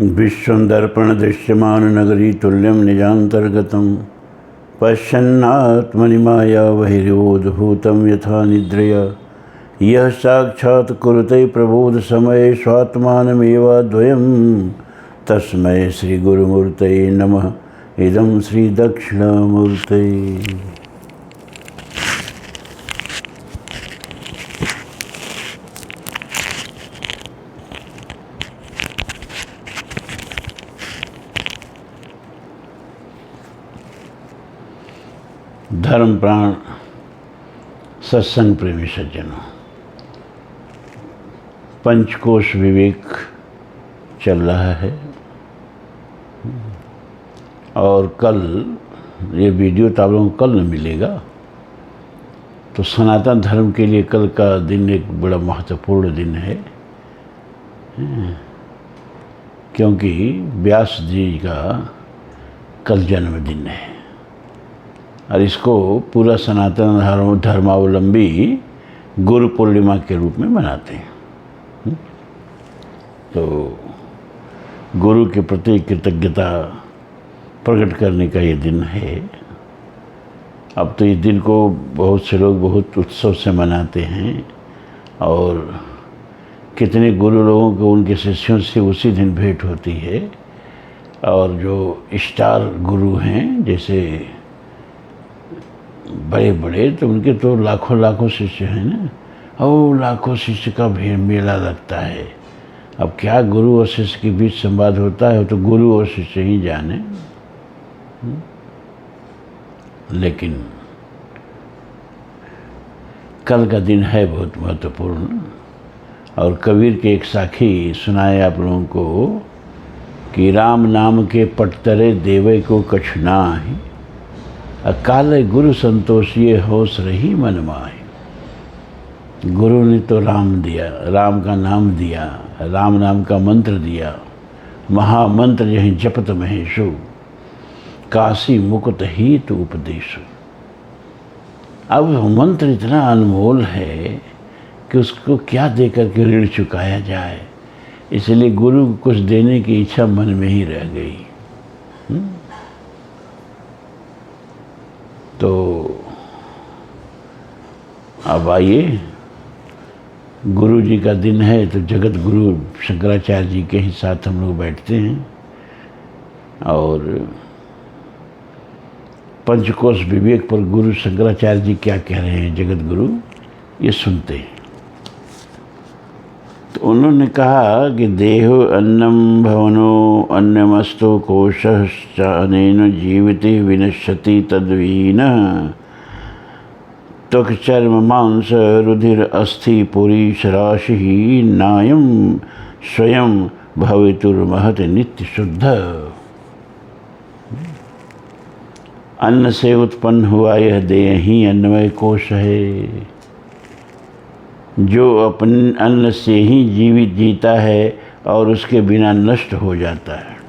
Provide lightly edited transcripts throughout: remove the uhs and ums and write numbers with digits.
विश्वं दर्पणदृश्यमाननगरी तुल्यं निजान्तर्गतं पश्यन्नात्मनि मायाबहिर्योधभूतं यथा निद्रया यः साक्षात् कुरुते प्रबोधसमये स्वात्मानमेवाद्वयं तस्मै श्रीगुरुमूर्तये नमः। इदं श्रीदक्षिणामूर्तये। धर्म प्राण सत्संग प्रेमी सज्जनों, पंचकोश विवेक चल रहा है और कल ये वीडियो तो आप लोगों को कल न मिलेगा। तो सनातन धर्म के लिए कल का दिन एक बड़ा महत्वपूर्ण दिन है, क्योंकि व्यास जी का कल जन्मदिन है और इसको पूरा सनातन धर्मावलंबी गुरु पूर्णिमा के रूप में मनाते हैं। तो गुरु के प्रति कृतज्ञता प्रकट करने का ये दिन है। अब तो इस दिन को बहुत से लोग बहुत उत्सव से मनाते हैं और कितने गुरु लोगों को उनके शिष्यों से उसी दिन भेंट होती है। और जो स्टार गुरु हैं, जैसे बड़े बड़े, तो उनके तो लाखों लाखों शिष्य हैं ना, और लाखों शिष्य का मेला लगता है। अब क्या गुरु और शिष्य के बीच संवाद होता है तो गुरु और शिष्य ही जाने। लेकिन कल का दिन है बहुत महत्वपूर्ण। और कबीर के एक साखी सुनाए आप लोगों को कि राम नाम के पटतरे देवे को कछु नाहि, अकाल गुरु संतोषिए होश रही मन माहि। गुरु ने तो राम दिया, राम का नाम दिया, राम नाम का मंत्र दिया, महामंत्र यही जपत महेशु, काशी मुकुट ही तो उपदेशु। अब मंत्र इतना अनमोल है कि उसको क्या देकर के ऋण चुकाया जाए, इसलिए गुरु को कुछ देने की इच्छा मन में ही रह गई। तो अब आइए, गुरु जी का दिन है तो जगत गुरु शंकराचार्य जी के ही साथ हम लोग बैठते हैं और पंचकोश विवेक पर गुरु शंकराचार्य जी क्या कह रहे हैं जगत गुरु, ये सुनते हैं। तो उन्होंने कहा कि देहो अन्नम भवनो अन्नमस्तु कोशश्च अनेन जीविते विनश्यति तद्वीनः त्वक् चर्म मांस रुधिर अस्थि पुरीश राशि नायम स्वयं भवितुर्महत नित्य शुद्ध। अन्न से उत्पन्न हुआ यह देह ही अन्नमय कोश है, जो अपन अन्न से ही जीवित जीता है और उसके बिना नष्ट हो जाता है।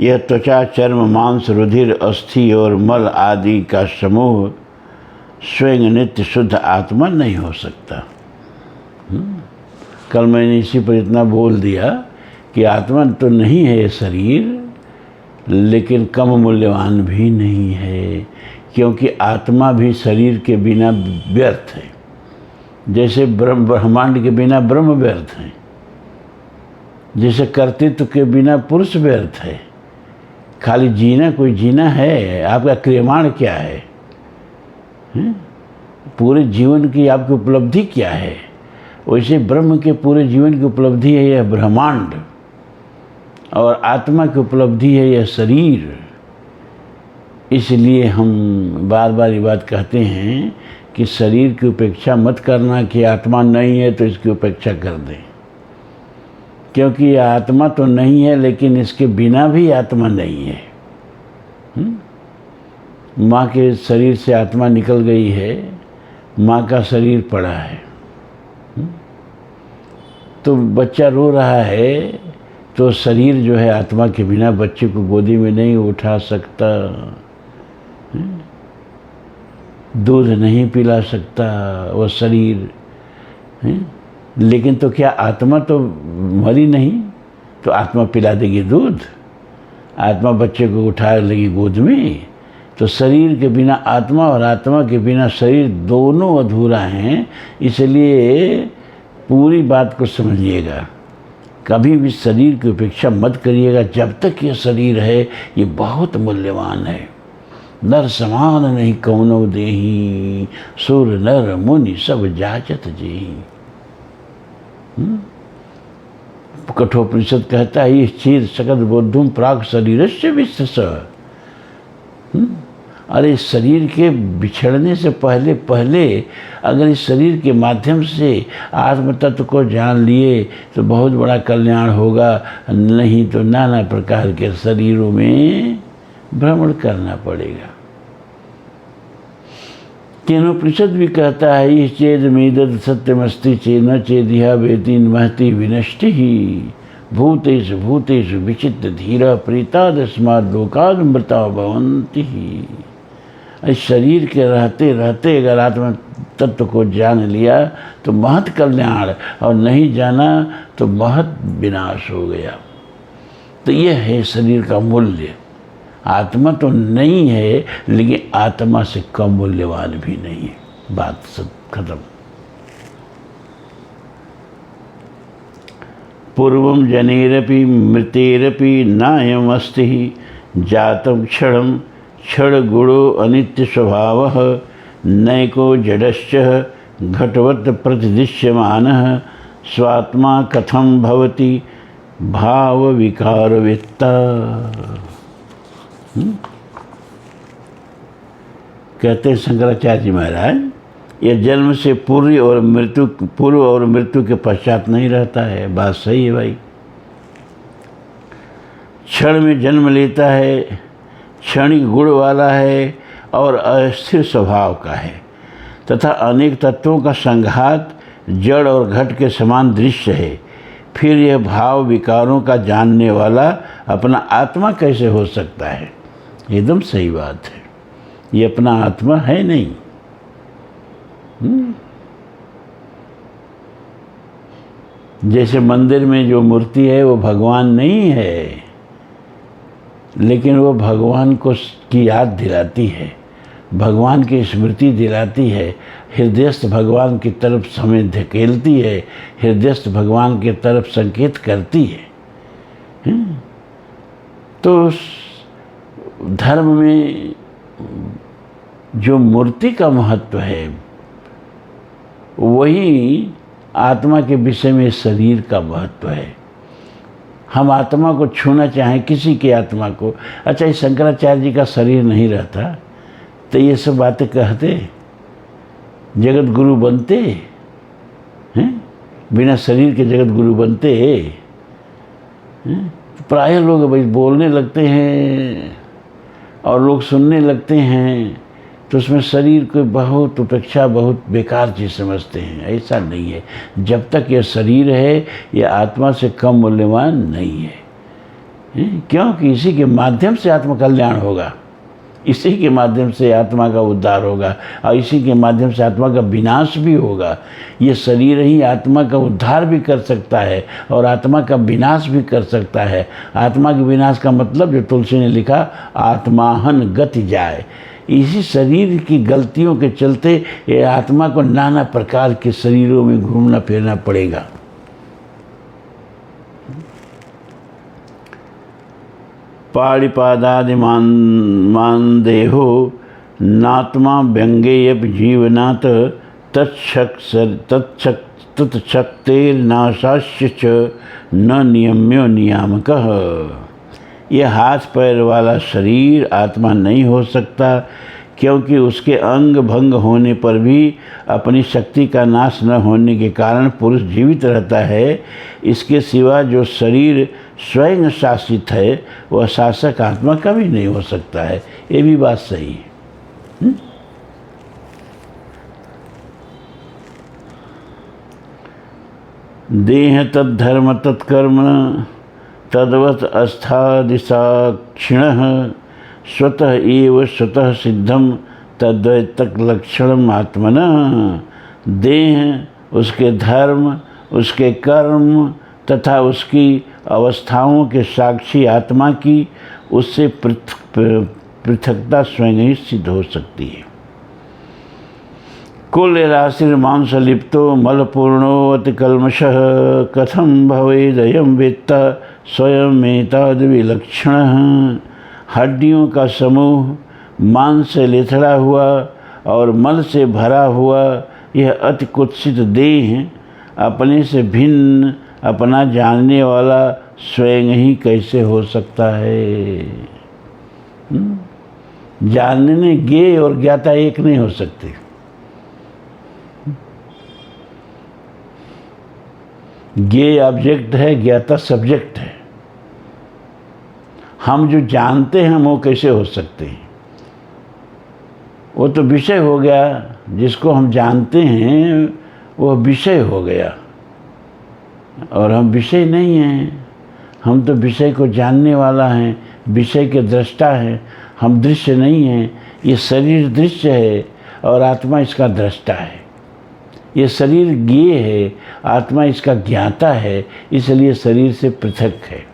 यह त्वचा चर्म मांस रुधिर अस्थि और मल आदि का समूह स्वयं नित्य शुद्ध आत्मा नहीं हो सकता। कल मैंने इसी पर इतना बोल दिया कि आत्मा तो नहीं है ये शरीर, लेकिन कम मूल्यवान भी नहीं है, क्योंकि आत्मा भी शरीर के बिना व्यर्थ है। जैसे ब्रह्मांड के बिना ब्रह्म व्यर्थ है, जैसे कर्तृत्व के बिना पुरुष व्यर्थ है। खाली जीना कोई जीना है, आपका क्रियमाण क्या है? पूरे जीवन की आपकी उपलब्धि क्या है? वैसे ब्रह्म के पूरे जीवन की उपलब्धि है यह ब्रह्मांड, और आत्मा की उपलब्धि है यह शरीर। इसलिए हम बार बार ये बात कहते हैं कि शरीर की उपेक्षा मत करना कि आत्मा नहीं है तो इसकी उपेक्षा कर दें, क्योंकि यह आत्मा तो नहीं है, लेकिन इसके बिना भी आत्मा नहीं है। माँ के शरीर से आत्मा निकल गई है, माँ का शरीर पड़ा है। तो बच्चा रो रहा है तो शरीर जो है आत्मा के बिना बच्चे को गोदी में नहीं उठा सकता, दूध नहीं पिला सकता वो शरीर। लेकिन तो क्या आत्मा तो मरी नहीं, तो आत्मा पिला देगी दूध, आत्मा बच्चे को उठा लेगी गोद में। तो शरीर के बिना आत्मा और आत्मा के बिना शरीर दोनों अधूरा हैं। इसलिए पूरी बात को समझिएगा, कभी भी शरीर की उपेक्षा मत करिएगा। जब तक ये शरीर है ये बहुत मूल्यवान है। नर समान नहीं कौनो देही, सुर नर मुनि सब जाचत जेही। कठोपनिषद कहता है इस चीज सकद बोधुम प्राग शरीरस्य विश्वस। अरे शरीर के बिछड़ने से पहले पहले अगर इस शरीर के माध्यम से आत्म तत्व को जान लिए तो बहुत बड़ा कल्याण होगा, नहीं तो नाना प्रकार के शरीरों में भ्रमण करना पड़ेगा। केनोपनिषद भी कहता है इस चेद मेदद सत्यमस्ति चेन चेदिहा वेतीन महति विनष्टि ही भूतेषु भूतेषु विचित्र धीरा प्रीतादस्माद लोकाद मृता भवन्ति ही। इस शरीर के रहते रहते अगर आत्मा तत्व को जान लिया तो महत कल्याण, और नहीं जाना तो महत विनाश हो गया। तो यह है शरीर का मूल्य। आत्मा तो नहीं है लेकिन आत्मा से कम मूल्यवान भी नहीं है। बात सब खत्म। पूर्वम जनेरपि मृतेरपि नायमस्ति जातम क्षणम क्षण गुणो अनित्य स्वभावः नैको जडश्च घटवत् प्रतिदृश्यमानः स्वात्मा कथम भवति भाव विकार वित्ता। कहते हैं शंकराचार्य जी महाराज, यह जन्म से पूर्व और मृत्यु के पश्चात नहीं रहता है। बात सही है भाई। क्षण में जन्म लेता है, क्षणिक गुण वाला है और अस्थिर स्वभाव का है तथा अनेक तत्वों का संघात जड़ और घट के समान दृश्य है। फिर यह भाव विकारों का जानने वाला अपना आत्मा कैसे हो सकता है? एकदम सही बात है। ये अपना आत्मा है नहीं। जैसे मंदिर में जो मूर्ति है वो भगवान नहीं है, लेकिन वो भगवान को की याद दिलाती है, भगवान की स्मृति दिलाती है, हृदयस्थ भगवान की तरफ समय धकेलती है, हृदयस्थ भगवान की तरफ संकेत करती है। तो धर्म में जो मूर्ति का महत्व है वही आत्मा के विषय में शरीर का महत्व है। हम आत्मा को छूना चाहें, किसी की आत्मा को, अच्छा इस शंकराचार्य जी का शरीर नहीं रहता तो ये सब बातें कहते, जगत गुरु बनते हैं, बिना शरीर के जगत गुरु बनते हैं। प्राय लोग भाई बोलने लगते हैं और लोग सुनने लगते हैं तो उसमें शरीर को बहुत उपेक्षा, बहुत बेकार चीज़ समझते हैं। ऐसा नहीं है। जब तक यह शरीर है यह आत्मा से कम मूल्यवान नहीं है। क्योंकि इसी के माध्यम से आत्म कल्याण होगा, इसी के माध्यम से आत्मा का उद्धार होगा और इसी के माध्यम से आत्मा का विनाश भी होगा। ये शरीर ही आत्मा का उद्धार भी कर सकता है और आत्मा का विनाश भी कर सकता है। आत्मा के विनाश का मतलब जो तुलसी ने लिखा, आत्माहन गति जाए। इसी शरीर की गलतियों के चलते ये आत्मा को नाना प्रकार के शरीरों में घूमना फिरना पड़ेगा। पाणिपादादि मान देहो नात्मा व्यंगेयप जीवनात् तत्शक्तेर्नाशाश्च न नियम्यो नियामकः। यह हाथ पैर वाला शरीर आत्मा नहीं हो सकता, क्योंकि उसके अंग भंग होने पर भी अपनी शक्ति का नाश न होने के कारण पुरुष जीवित रहता है। इसके सिवा जो शरीर स्वयं शासित है वह शासक आत्मा कभी नहीं हो सकता है। ये भी बात सही है। देह तद्धर्म तत्कर्म तद्वत् अस्थादिसाक्षिणः स्वतः एव स्वतः सिद्धम तद्वैतक लक्षणम आत्मनः। देह, उसके धर्म, उसके कर्म तथा उसकी अवस्थाओं के साक्षी आत्मा की उससे पृथकता स्वयं ही सिद्ध हो सकती है। कुल राशिर्मांस लिप्तो मलपूर्णो अति कल्मषः कथम भवेदयं वेत्ता स्वयं एतद् विलक्षणः। हड्डियों का समूह, मांस से लिथड़ा हुआ और मल से भरा हुआ यह अति कुत्सित देह अपने से भिन्न अपना जानने वाला स्वयं ही कैसे हो सकता है? जानने में ज्ञेय और ज्ञाता एक नहीं हो सकते। ज्ञेय ऑब्जेक्ट है, ज्ञाता सब्जेक्ट है। हम जो जानते हैं वो कैसे हो सकते हैं? वो तो विषय हो गया। जिसको हम जानते हैं वो विषय हो गया, और हम विषय नहीं हैं। हम तो विषय को जानने वाला हैं, विषय के दृष्टा हैं। हम दृश्य नहीं हैं। ये शरीर दृश्य है और आत्मा इसका दृष्टा है। ये शरीर ज्ञेय है, आत्मा इसका ज्ञाता है, इसलिए शरीर से पृथक है।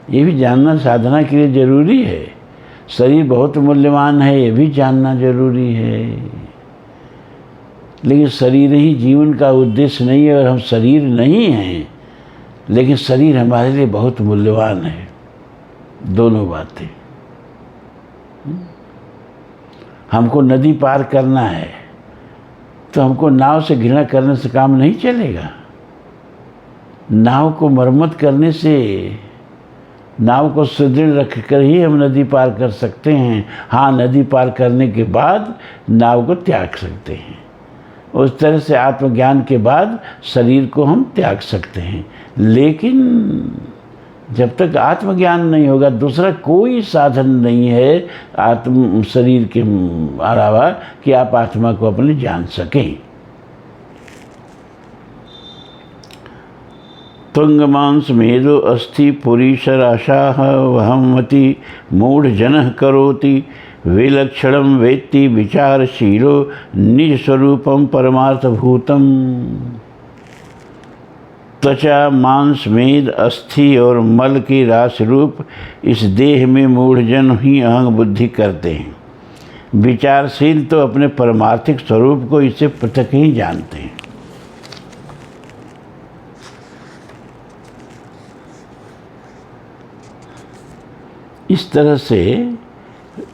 ये भी जानना साधना के लिए जरूरी है। शरीर बहुत मूल्यवान है, ये भी जानना जरूरी है। लेकिन शरीर ही जीवन का उद्देश्य नहीं है, और हम शरीर नहीं हैं, लेकिन शरीर हमारे लिए बहुत मूल्यवान है। दोनों बातें। हमको नदी पार करना है तो हमको नाव से घृणा करने से काम नहीं चलेगा। नाव को मरम्मत करने से, नाव को सुदृढ़ रख कर ही हम नदी पार कर सकते हैं। हाँ, नदी पार करने के बाद नाव को त्याग सकते हैं। उस तरह से आत्मज्ञान के बाद शरीर को हम त्याग सकते हैं। लेकिन जब तक आत्मज्ञान नहीं होगा, दूसरा कोई साधन नहीं है शरीर के अलावा कि आप आत्मा को अपने जान सकें। तुंगमांस मेदो अस्थि पुरीशराशाः वहमति मूढ़जनः करोति विलक्षणं वेत्ति विचारशीलो निज स्वरूपम परमार्थभूतम। त्वचा, मांस, मेद, अस्थि और मल की राशि रूप इस देह में मूढ़जन ही अहंग बुद्धि करते हैं। विचारशील तो अपने परमार्थिक स्वरूप को इससे पृथक ही जानते हैं। इस तरह से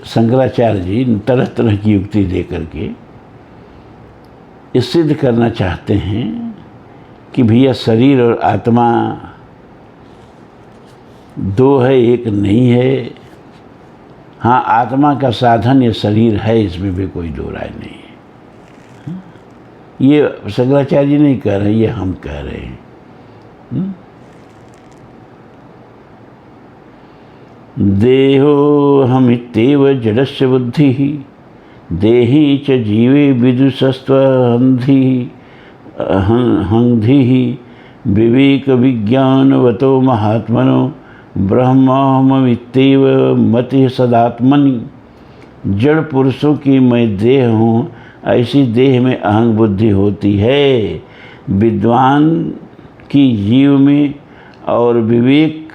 शंकराचार्य जी तरह तरह की युक्ति दे करके ये सिद्ध करना चाहते हैं कि भैया शरीर और आत्मा दो है, एक नहीं है। हाँ, आत्मा का साधन ये शरीर है, इसमें भी कोई दो राय नहीं है। ये शंकराचार्य जी नहीं कह रहे, ये हम कह रहे हैं। देहो हमित्येव जडस्य बुद्धि देहि च जीवे विदुषस्त्वहंधि हंधि विवेक विज्ञानवतो महात्मनो ब्रह्ममित्येव मति सदात्मनि। जड़ पुरुषों की मैं देह हूँ, ऐसी देह में अहंग बुद्धि होती है। विद्वान की जीव में और विवेक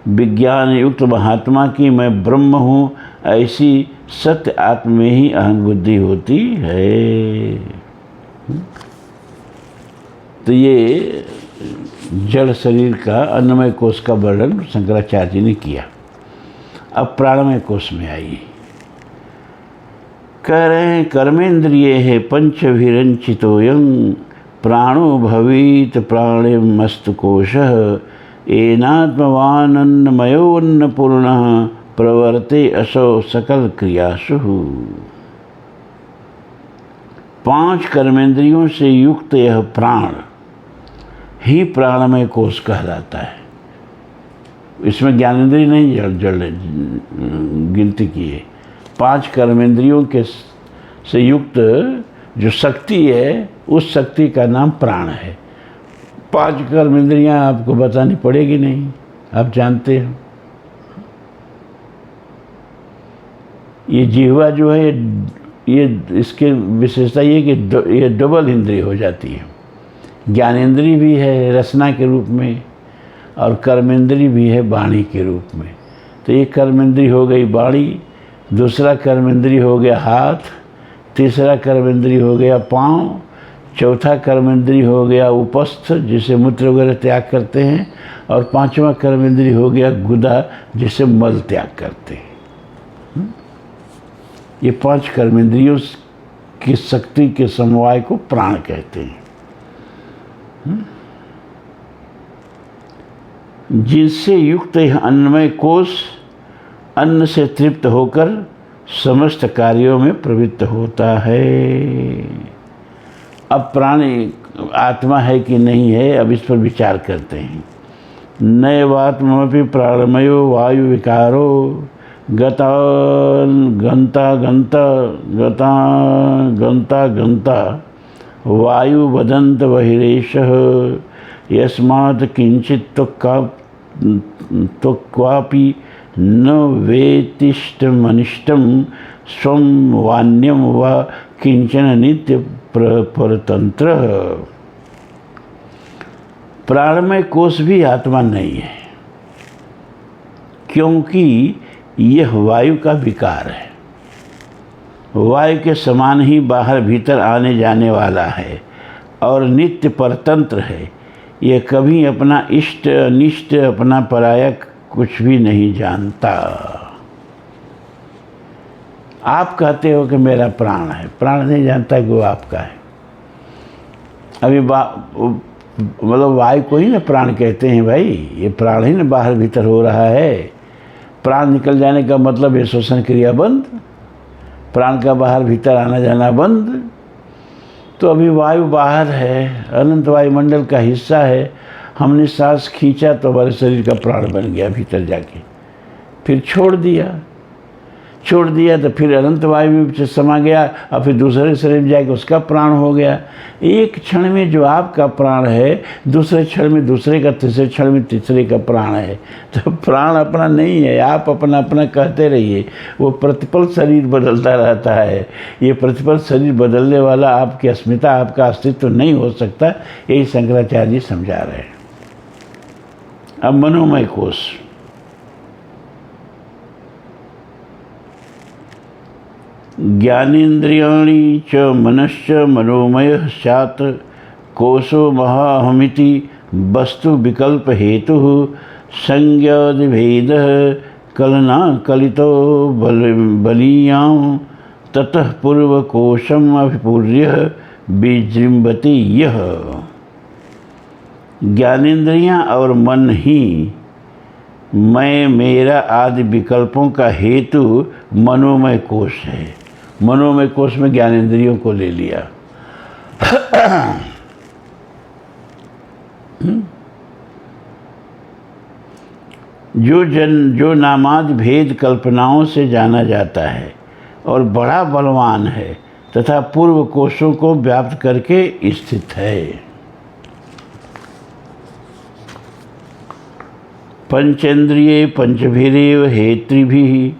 विज्ञान युक्त महात्मा की मैं ब्रह्म हूँ, ऐसी सत्य आत्म में ही अहंग बुद्धि होती है। तो ये जड़ शरीर का अन्नमय कोश का वर्णन शंकराचार्य जी ने किया। अब प्राणमय कोश में आइए। कह रहे हैं कर्मेंद्रिय है पंचभिरंचितोयं प्राणो भवीत प्राणे मस्तु कोशः एनात्मवानन्नमयोन्नपूर्णः प्रवर्ते असौ सकल क्रियासु। 5 कर्मेंद्रियों से युक्त यह प्राण ही प्राणमय कोश कहलाता है। इसमें ज्ञानेंद्रिय नहीं जड़ गिनती की है। 5 कर्मेंद्रियों के से युक्त जो शक्ति है, उस शक्ति का नाम प्राण है। 5 कर्मेंद्रियां आपको बतानी पड़ेगी नहीं, आप जानते हो। ये जिह्वा जो है, ये इसके विशेषता ये कि ये डबल इंद्रिय हो जाती है। ज्ञानेंद्री भी है रसना के रूप में, और कर्मेंद्री भी है वाणी के रूप में। तो एक कर्मेंद्री हो गई वाणी, दूसरा कर्मेंद्री हो गया हाथ, तीसरा कर्मेंद्री हो गया पाँव, चौथा कर्मेंद्री हो गया उपस्थ जिसे मूत्र वगैरह त्याग करते हैं, और पांचवा कर्मेंद्री हो गया गुदा जिसे मल त्याग करते हैं। ये 5 कर्मेंद्रियों की शक्ति के समवाय को प्राण कहते हैं, जिनसे युक्त यह अन्नमय कोश अन्न से तृप्त होकर समस्त कार्यों में प्रवृत्त होता है। अब प्राण आत्मा है कि नहीं है, अब इस पर विचार करते हैं। नैवात्मपि प्राणमयो वायु विकारो गता गंता गंता गता गंता गंता वायु वदंत बहिरेशः यस्मात् किंचित् त्वक्वापि न वेतिष्ठमनिष्टं स्वं वान्यं वा किंचन नित्य परतंत्र। प्राणमय कोश भी आत्मा नहीं है, क्योंकि यह वायु का विकार है। वायु के समान ही बाहर भीतर आने जाने वाला है और नित्य परतंत्र है। यह कभी अपना इष्ट अनिष्ट अपना पराया कुछ भी नहीं जानता। आप कहते हो कि मेरा प्राण है, प्राण नहीं जानता कि वो आपका है। अभी मतलब वायु को ही ना प्राण कहते हैं भाई, ये प्राण ही ना बाहर भीतर हो रहा है। प्राण निकल जाने का मतलब है श्वसन क्रिया बंद, प्राण का बाहर भीतर आना जाना बंद। तो अभी वायु बाहर है, अनंत वायुमंडल का हिस्सा है। हमने सांस खींचा तो हमारे शरीर का प्राण बन गया भीतर जाके, फिर छोड़ दिया तो फिर अनंत वायु में समा गया, और फिर दूसरे शरीर में जाके उसका प्राण हो गया। एक क्षण में जो आपका प्राण है, दूसरे क्षण में दूसरे का, तीसरे क्षण में तीसरे का प्राण है। तो प्राण अपना नहीं है, आप अपना अपना कहते रहिए। वो प्रतिपल शरीर बदलता रहता है। ये प्रतिपल शरीर बदलने वाला आपकी अस्मिता, आपका अस्तित्व नहीं हो सकता। यही शंकराचार्य जी समझा रहे हैं। अब मनोमय कोश, ज्ञानेन्द्रियाणि च मनश्च मनोमयः स्यात् कोशो महाहमिति वस्तु विकल्प हेतु संज्ञादिभेदः कलना कलितो बलीयां ततः पूर्वकोशम अभिपूर्य विजृंभति यह। ज्ञानेन्द्रियां और मन ही मैं मेरा आदि विकल्पों का हेतु मनोमय कोश है। मनोमय कोश में ज्ञानेंद्रियों को ले लिया। जो नामादि भेद कल्पनाओं से जाना जाता है और बड़ा बलवान है तथा पूर्व कोशों को व्याप्त करके स्थित है। पंचेन्द्रिये पंचभिरेव हेतृभिः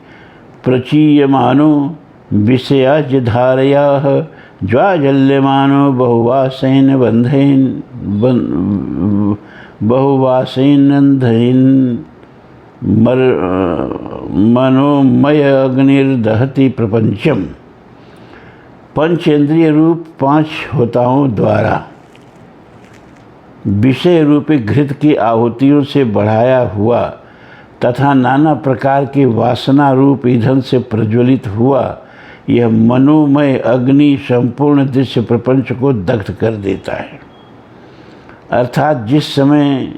प्रचीयमानो विषयाज्यधारयाः ज्वाजल्यमानो बहुवासेन बन्धेन मनोमय अग्निर्दहति प्रपंचम। पंचेंद्रिय रूप 5 होताओं द्वारा विषय रूपी घृत की आहुतियों से बढ़ाया हुआ तथा नाना प्रकार की वासना रूप ईंधन से प्रज्वलित हुआ यह मनोमय अग्नि संपूर्ण दृश्य प्रपंच को दग्ध कर देता है। अर्थात जिस समय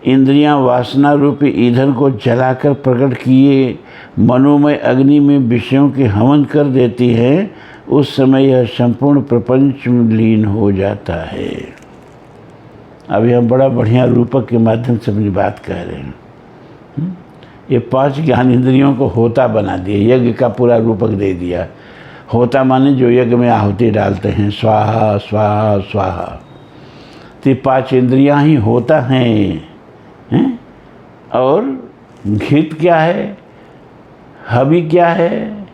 इंद्रियां वासना रूपी ईंधन को जलाकर प्रकट किए मनोमय अग्नि में विषयों के हवन कर देती हैं, उस समय यह संपूर्ण प्रपंच में लीन हो जाता है। अभी हम बड़ा बढ़िया रूपक के माध्यम से अपनी बात कह रहे हैं। ये 5 ज्ञान इंद्रियों को होता बना दिया, यज्ञ का पूरा रूपक दे दिया। होता माने जो यज्ञ में आहुति डालते हैं, स्वाहा स्वाहा स्वाहा। तो 5 इंद्रियां ही होता हैं। और घृत क्या है, हवि क्या है,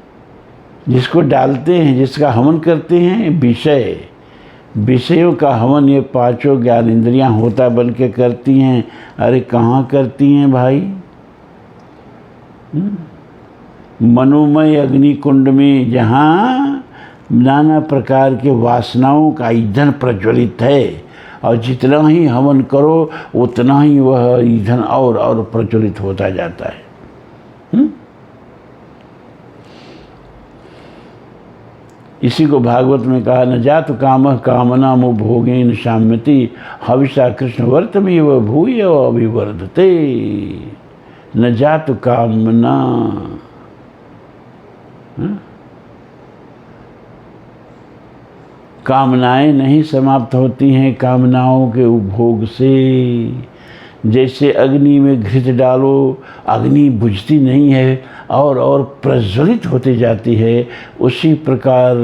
जिसको डालते हैं, जिसका हवन करते हैं, विषय। विषयों का हवन ये पांचों ज्ञान इंद्रियां होता बन के करती हैं। अरे कहाँ करती हैं भाई? मनोमय अग्नि कुंड में जहाँ नाना प्रकार के वासनाओं का ईंधन प्रज्वलित है, और जितना ही हवन करो उतना ही वह ईंधन और प्रज्वलित होता जाता है। इसी को भागवत में कहा, न जातु कामः कामना मो भोगेन शाम्यति हविषा कृष्ण वर्तमेव भूय अभिवर्धते। न जातु कामना, कामनाएं नहीं समाप्त होती हैं कामनाओं के उपभोग से। जैसे अग्नि में घृत डालो, अग्नि बुझती नहीं है और प्रज्वलित होती जाती है, उसी प्रकार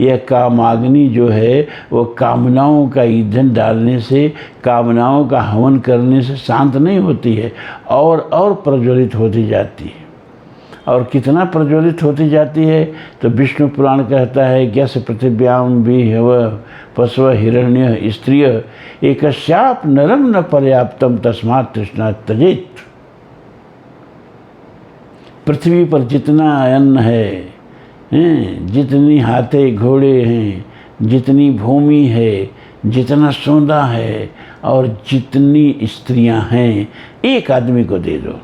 यह कामाग्नि जो है वो कामनाओं का ईंधन डालने से, कामनाओं का हवन करने से शांत नहीं होती है, और प्रज्वलित होती जाती है। और कितना प्रज्वलित होती जाती है तो विष्णु पुराण कहता है, यस्य पृथिव्याम विहव पशव हिरण्य स्त्रिय एकस्याप नरम न पर्याप्तम तस्मात् तृष्णा त्यजेत। पृथ्वी पर जितना अन्न है, जितनी हाथे घोड़े हैं, जितनी भूमि है, जितना सोना है और जितनी स्त्रियां हैं, एक आदमी को दे दो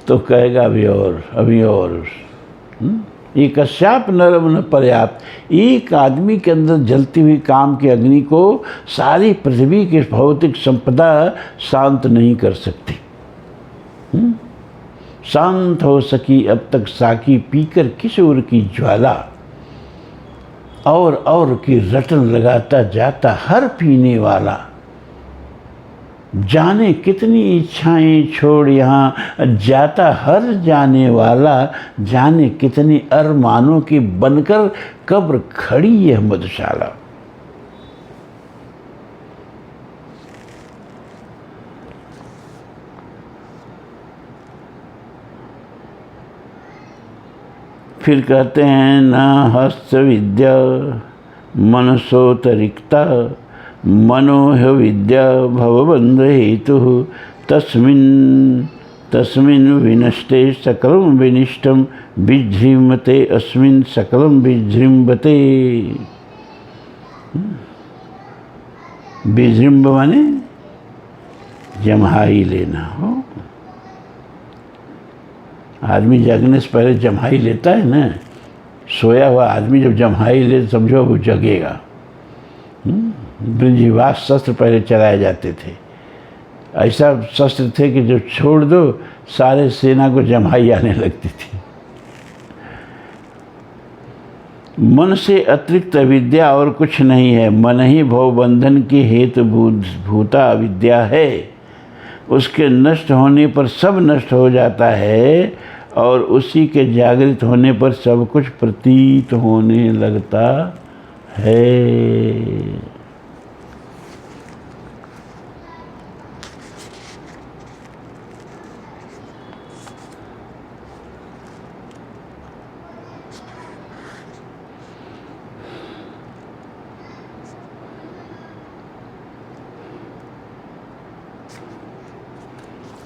तो कहेगा अभी और। एक कश्याप नरम न पर्याप्त। एक आदमी के अंदर जलती हुई काम की अग्नि को सारी पृथ्वी की भौतिक संपदा शांत नहीं कर सकती। शांत हो सकी अब तक साकी पीकर किशोर की ज्वाला, और की रटन लगाता जाता हर पीने वाला। जाने कितनी इच्छाएं छोड़ यहाँ जाता हर जाने वाला, जाने कितनी अरमानों की बनकर कब्र खड़ी यह मधुशाला। फिर कहते हैं, न हस्त विद्या मनसोतरिक्ता मनोह विद्या भवबंध हेतु तस्मिन् विनष्टे सकलं विनिष्टं विजृंभते अस्मिन् सकलं विजृंभते। विजृंभ माने जम्हाई लेना हो। आदमी जागने से पहले जम्हाई लेता है ना। सोया हुआ आदमी जब जम्हाई ले समझो वो जगेगा। ब्रजवास शस्त्र पहले चलाए जाते थे। ऐसा शस्त्र थे कि जो छोड़ दो सारे सेना को जम्हाई आने लगती थी। मन से अतिरिक्त अविद्या और कुछ नहीं है। मन ही भवबंधन की हेतु भूता अविद्या है। उसके नष्ट होने पर सब नष्ट हो जाता है, और उसी के जागृत होने पर सब कुछ प्रतीत होने लगता है।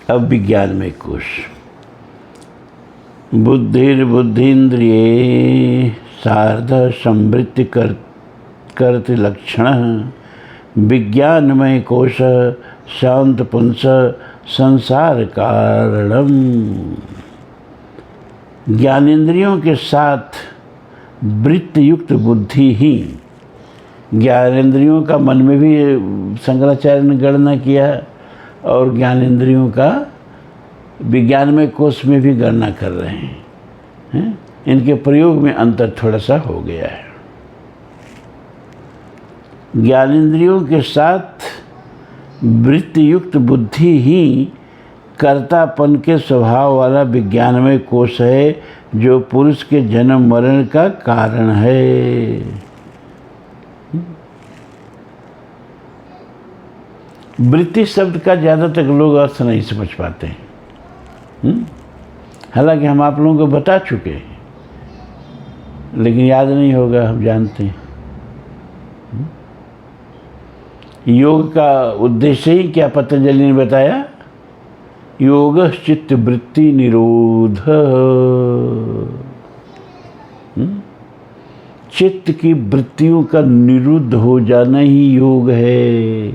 अब विज्ञान में कोश। बुद्धिर्बुद्धीन्द्रिये सार्ध संवृत्ति करति लक्षण विज्ञानमय कोश शांत पुंस संसार कारणम। ज्ञानेन्द्रियों के साथ वृत्ति युक्त बुद्धि ही, ज्ञानेन्द्रियों का मन में भी शंकराचार्य ने गणना किया और ज्ञानेन्द्रियों का विज्ञान में कोश में भी गणना कर रहे हैं। इनके प्रयोग में अंतर थोड़ा सा हो गया है। ज्ञानेन्द्रियों के साथ वृत्ति युक्त बुद्धि ही कर्तापन के स्वभाव वाला विज्ञानमय कोश है, जो पुरुष के जन्म मरण का कारण है। वृत्ति शब्द का ज़्यादातर लोग अर्थ नहीं समझ पाते हैं। हालांकि हम आप लोगों को बता चुके हैं, लेकिन याद नहीं होगा, हम जानते हैं। योग का उद्देश्य ही क्या पतंजलि ने बताया? योग चित्त वृत्ति निरोध। चित्त की वृत्तियों का निरुद्ध हो जाना ही योग है।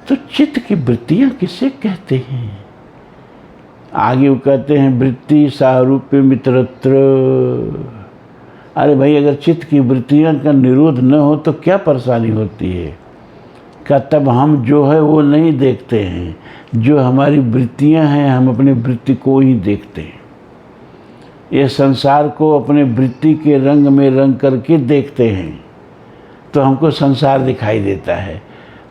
तो चित्त की वृत्तियां किसे कहते हैं? आगे वो कहते हैं वृत्ति सारूप्य मित्रत्र। अरे भाई, अगर चित्त की वृत्तियां का निरोध न हो तो क्या परेशानी होती है? क्या तब हम जो है वो नहीं देखते हैं? जो हमारी वृत्तियां हैं, हम अपने वृत्ति को ही देखते हैं। ये संसार को अपने वृत्ति के रंग में रंग करके देखते हैं तो हमको संसार दिखाई देता है।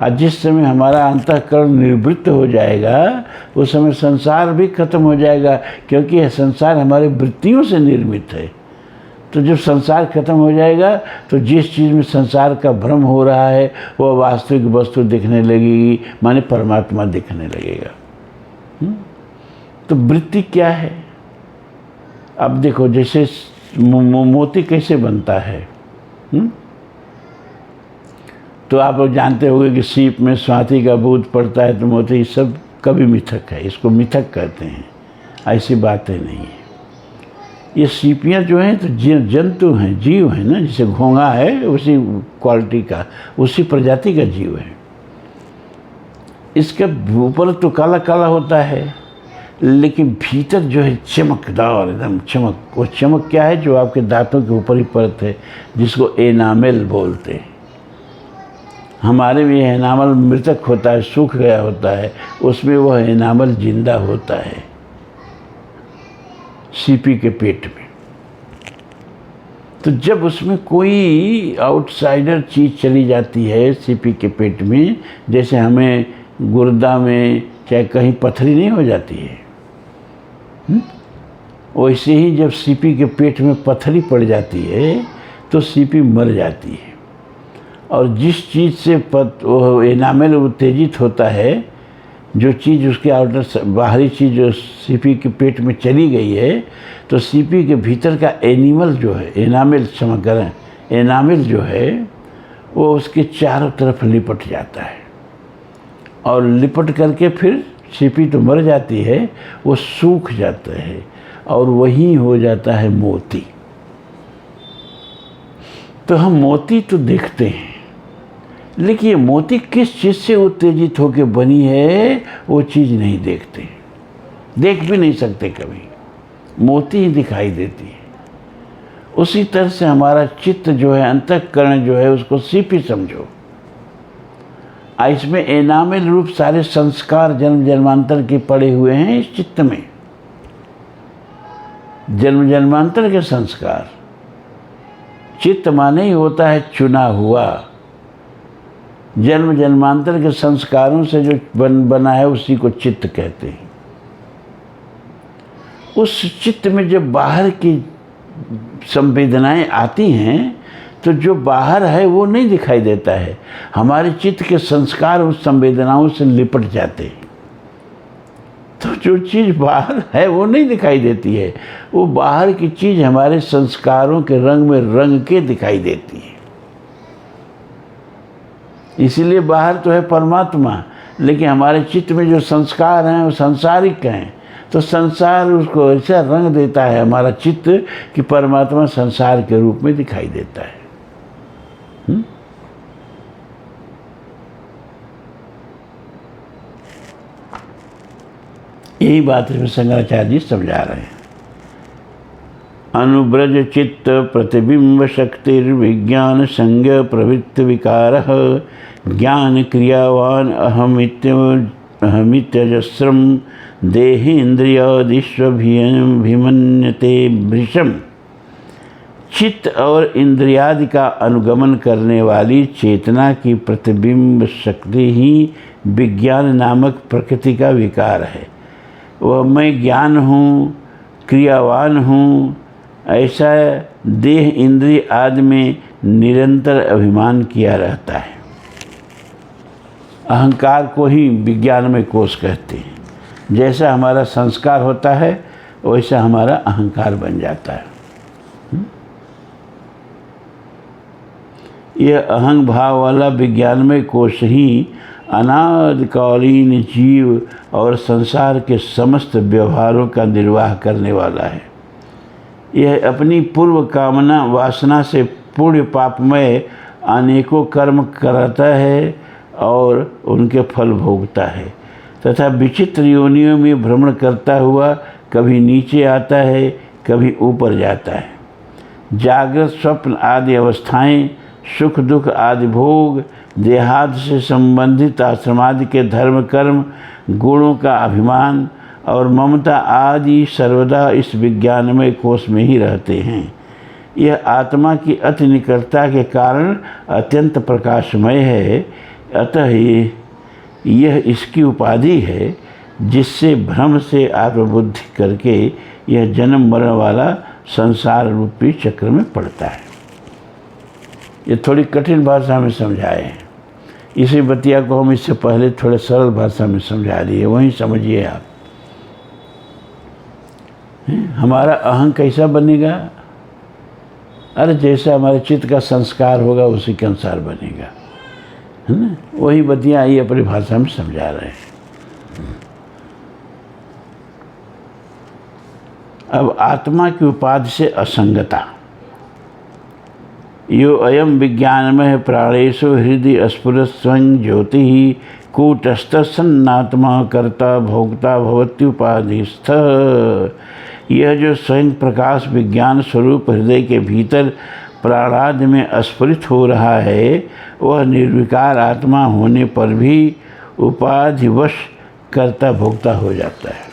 और जिस समय हमारा अंतःकरण निवृत्त हो जाएगा उस समय संसार भी खत्म हो जाएगा, क्योंकि यह संसार हमारे वृत्तियों से निर्मित है। तो जब संसार खत्म हो जाएगा तो जिस चीज़ में संसार का भ्रम हो रहा है वह वास्तविक वस्तु दिखने लगेगी, माने परमात्मा दिखने लगेगा। तो वृत्ति क्या है? अब देखो, जैसे मोती कैसे बनता है? तो आप लोग जानते होंगे कि सीप में स्वाति का बूंद पड़ता है तो मोती, सब कभी मिथक है, इसको मिथक कहते हैं। ऐसी बातें नहीं है। ये सीपियाँ जो हैं तो जंतु हैं, जीव हैं ना। जैसे घोंघा है उसी क्वालिटी का, उसी प्रजाति का जीव है। इसके ऊपर तो काला काला होता है, लेकिन भीतर जो है चमकदार, एकदम चमक। वो चमक क्या है? जो आपके दांतों के ऊपर ही परत है, जिसको एनामेल बोलते हैं। हमारे में एनामल मृतक होता है, सूख गया होता है, उसमें वह एनामल जिंदा होता है सीपी के पेट में। तो जब उसमें कोई आउटसाइडर चीज़ चली जाती है सीपी के पेट में, जैसे हमें गुर्दा में चाहे कहीं पथरी नहीं हो जाती है, वैसे ही जब सीपी के पेट में पथरी पड़ जाती है तो सीपी मर जाती है। और जिस चीज़ से एनामेल उत्तेजित होता है, जो चीज़ उसके आउटर बाहरी चीज़ जो सीपी के पेट में चली गई है, तो सीपी के भीतर का एनिमल जो है, एनामेल क्षमा करें, एनामेल जो है वो उसके चारों तरफ लिपट जाता है। और लिपट करके फिर सीपी तो मर जाती है, वो सूख जाता है और वही हो जाता है मोती। तो हम मोती तो देखते हैं, लेकिन ये मोती किस चीज़ से उत्तेजित होकर बनी है वो चीज़ नहीं देखते, देख भी नहीं सकते कभी। मोती ही दिखाई देती है। उसी तरह से हमारा चित्त जो है, अंतःकरण जो है, उसको सीपी समझो। इसमें एनामेल रूप सारे संस्कार जन्म जन्मांतर के पड़े हुए हैं इस चित्त में। जन्म जन्मांतर के संस्कार। चित्त माने ही होता है चुना हुआ। जन्म जन्मांतर के संस्कारों से जो बना है उसी को चित्त कहते हैं। उस चित्त में जब बाहर की संवेदनाएं आती हैं तो जो बाहर है वो नहीं दिखाई देता है। हमारे चित्त के संस्कार उस संवेदनाओं से लिपट जाते हैं, तो जो चीज़ बाहर है वो नहीं दिखाई देती है। वो बाहर की चीज़ हमारे संस्कारों के रंग में रंग के दिखाई देती है। इसीलिए बाहर तो है परमात्मा, लेकिन हमारे चित्त में जो संस्कार हैं वो सांसारिक हैं। तो संसार उसको ऐसा रंग देता है हमारा चित्त कि परमात्मा संसार के रूप में दिखाई देता है। यही बात इसमें शंकराचार्य जी समझा रहे हैं। अनुब्रज चित्त प्रतिबिंब शक्तिर्विज्ञान संज्ञ प्रवृत्ति विकार ज्ञान क्रियावान अहमित्यजस्रम देहेन्द्रियादिष्वभिमन्यते भृशम। चित्त और इंद्रियादि का अनुगमन करने वाली चेतना की प्रतिबिंब शक्ति ही विज्ञान नामक प्रकृति का विकार है। वह मैं ज्ञान हूँ, क्रियावान हूँ, ऐसा देह इंद्रिय आदि में निरंतर अभिमान किया रहता है। अहंकार को ही विज्ञान में कोश कहते हैं। जैसा हमारा संस्कार होता है वैसा हमारा अहंकार बन जाता है। यह अहंग भाव वाला विज्ञानमय कोश ही अनादिकालीन जीव और संसार के समस्त व्यवहारों का निर्वाह करने वाला है। यह अपनी पूर्व कामना वासना से पुण्य पापमय अनेकों कर्म करता है और उनके फल भोगता है तथा विचित्र योनियों में भ्रमण करता हुआ कभी नीचे आता है, कभी ऊपर जाता है। जागृत स्वप्न आदि अवस्थाएं, सुख दुख आदि भोग, देहादि से संबंधित आश्रमादि के धर्म कर्म, गुणों का अभिमान और ममता आदि सर्वदा इस विज्ञानमय कोश में ही रहते हैं। यह आत्मा की अति निकटता के कारण अत्यंत प्रकाशमय है, अतः यह इसकी उपाधि है जिससे भ्रम से आत्मबुद्धि करके यह जन्म मरण वाला संसार रूपी चक्र में पड़ता है। ये थोड़ी कठिन भाषा में समझाए हैं। इसी बतिया को हम इससे पहले थोड़े सरल भाषा में समझा दिए, वहीं समझिए आप। हमारा अहं कैसा बनेगा? अरे जैसा हमारे चित्त का संस्कार होगा उसी के अनुसार बनेगा, है ना। वही बतिया आई अपनी भाषा में समझा रहे हैं। अब आत्मा की उपाधि से असंगता। यो अयम विज्ञानमय प्राणेशु हृदय स्फुरत् स्वयं ज्योति ही कूटस्थ सन्नात्मा कर्ता भोक्ता भवत्युपाधिस्थ। यह जो स्वयं प्रकाश विज्ञान स्वरूप हृदय के भीतर प्राणादि में स्फुरित हो रहा है, वह निर्विकार आत्मा होने पर भी उपाधिवश कर्ता भोक्ता हो जाता है।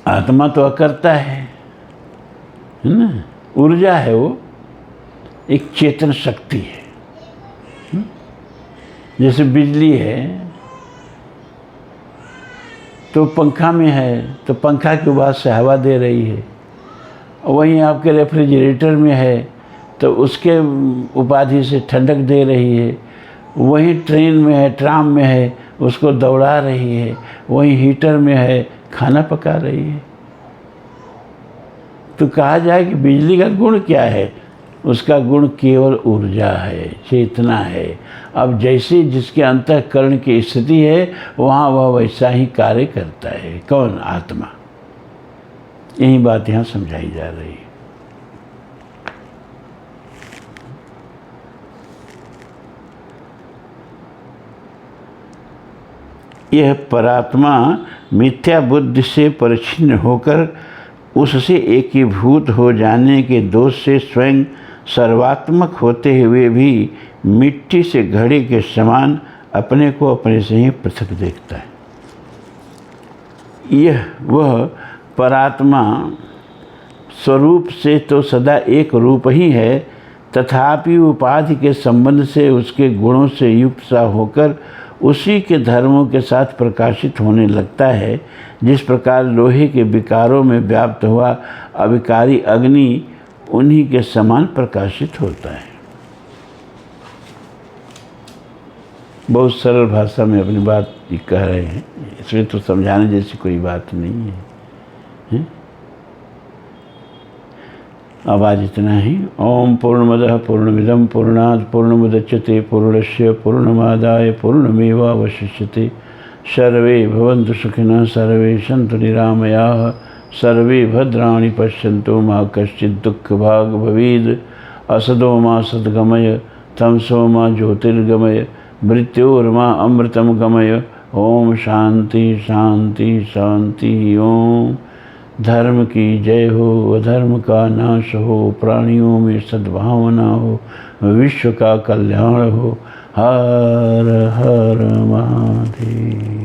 आत्मा तो अकर्ता है ना, ऊर्जा है, वो एक चेतन शक्ति है। जैसे बिजली है तो पंखा में है तो पंखा के बाद से हवा दे रही है, वहीं आपके रेफ्रिजरेटर में है तो उसके उपाधि से ठंडक दे रही है, वहीं ट्रेन में है, ट्राम में है, उसको दौड़ा रही है, वहीं हीटर में है, खाना पका रही है। तो कहा जाए कि बिजली का गुण क्या है? उसका गुण केवल ऊर्जा है, चेतना है। अब जैसे जिसके अंतःकरण की स्थिति है वहाँ वह वैसा ही कार्य करता है। कौन? आत्मा। यही बात यहाँ समझाई जा रही है। यह परात्मा मिथ्या बुद्धि से परिच्छिन्न होकर उससे एकीभूत हो जाने के दोष से स्वयं सर्वात्मक होते हुए भी मिट्टी से घड़े के समान अपने को अपने से ही पृथक देखता है। यह वह परात्मा स्वरूप से तो सदा एक रूप ही है, तथापि उपाधि के संबंध से उसके गुणों से युक्त सा होकर उसी के धर्मों के साथ प्रकाशित होने लगता है। जिस प्रकार लोहे के विकारों में व्याप्त हुआ अविकारी अग्नि उन्हीं के समान प्रकाशित होता है। बहुत सरल भाषा में अपनी बात कह रहे हैं, इसमें तो समझाने जैसी कोई बात नहीं है? अब आज इतना ही। ओम पूर्णमदः पूर्णमिदं पूर्णात् पूर्णमुदच्यते पूर्णस्य पूर्णमादाय पूर्णमेवावशिष्यते। सर्वे भवन्तु सुखिनः, सर्वे सन्तु निरामयाः, सर्वे भद्राणि पश्यन्तु मा कश्चित् दुःखभाग् भवेत्। असतो मा सद्गमय, तमसो मा ज्योतिर्गमय, मृत्योर्मा अमृतं गमय। ओम शांति शांति शांति। ओम धर्म की जय हो, अधर्म का नाश हो, प्राणियों में सद्भावना हो, विश्व का कल्याण हो। हर हर महादेव।